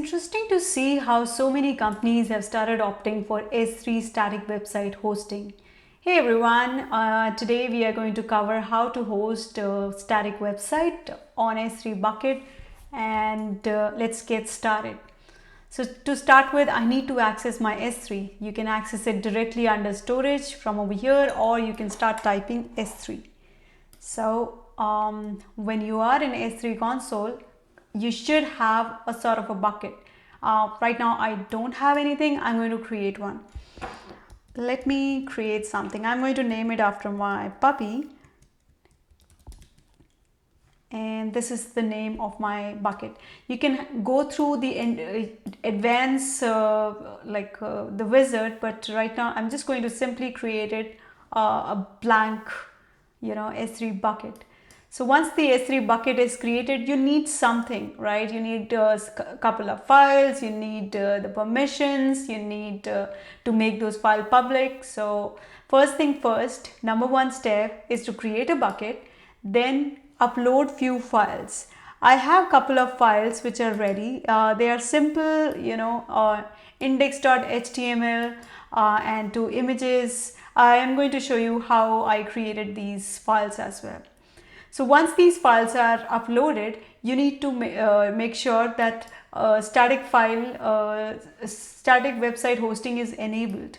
Interesting to see how so many companies have started opting for S3 static website hosting. Hey everyone, today we are going to cover how to host a static website on S3 bucket, and let's get started. So to start with, I need to access my S3. You can access it directly under storage from over here, or you can start typing S3. So when you are in S3 console, you should have a sort of a bucket. Right now I don't have anything. I'm going to create one. Let me create something. I'm going to name it after my puppy, and this is the name of my bucket. You can go through the advanced the wizard, but right now I'm just going to simply create it a blank S3 bucket. So once the S3 bucket is created, you need something, right? You need a couple of files, you need the permissions, you need to make those files public. So first thing first, number one step is to create a bucket, then upload few files. I have a couple of files which are ready. They are simple, index.html and two images. I am going to show you how I created these files as well. So once these files are uploaded, you need to make sure that static website hosting is enabled.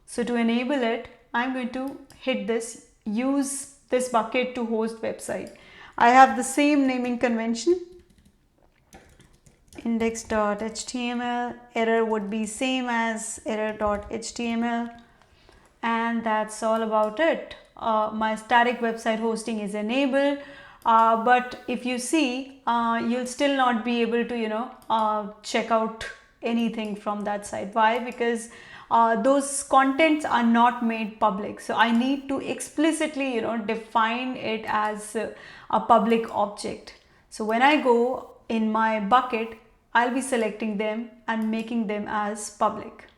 So to enable it, I'm going to hit this, use this bucket to host website. I have the same naming convention, index.html, error would be same as error.html, and that's all about it. My static website hosting is enabled, but if you see, you'll still not be able to check out anything from that site. Why? Because those contents are not made public. So I need to explicitly define it as a public object. So when I go in my bucket, I'll be selecting them and making them as public.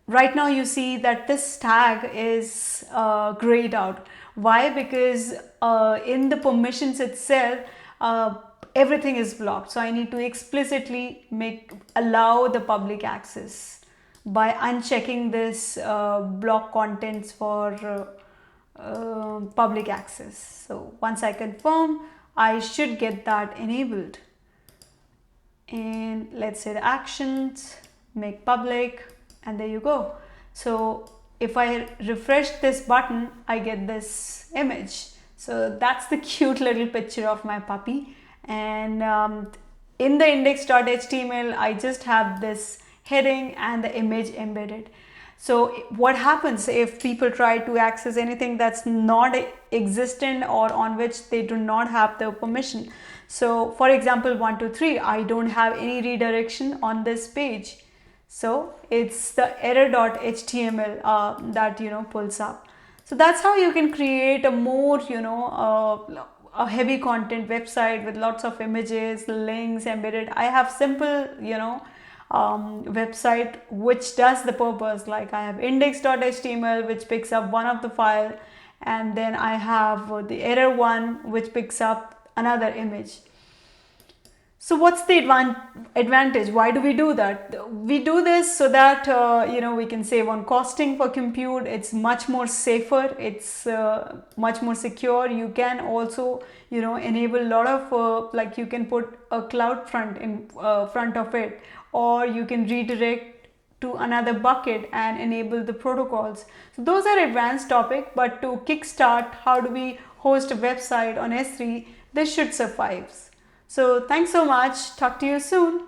Right now you see that this tag is grayed out. Why? Because in the permissions itself, everything is blocked. So I need to explicitly allow the public access by unchecking this block contents for public access. So once I confirm, I should get that enabled. And let's say the actions, make public, and there you go. So if I refresh this button, I get this image. So that's the cute little picture of my puppy. And in the index.html, I just have this heading and the image embedded. So what happens if people try to access anything that's not existent or on which they do not have the permission? So for example, 1, 2, 3, I don't have any redirection on this page. So it's the error.html that pulls up. So that's how you can create a more a heavy content website with lots of images, links embedded. I have simple website which does the purpose. Like I have index.html which picks up one of the file, and then I have the error one which picks up another image. So what's the advantage? Why do we do that? We do this so that we can save on costing for compute. It's much more safer. It's much more secure. You can also enable a lot of like you can put a CloudFront in front of it, or you can redirect to another bucket and enable the protocols. So those are advanced topic, but to kickstart how do we host a website on S3, this should suffice. So thanks so much. Talk to you soon.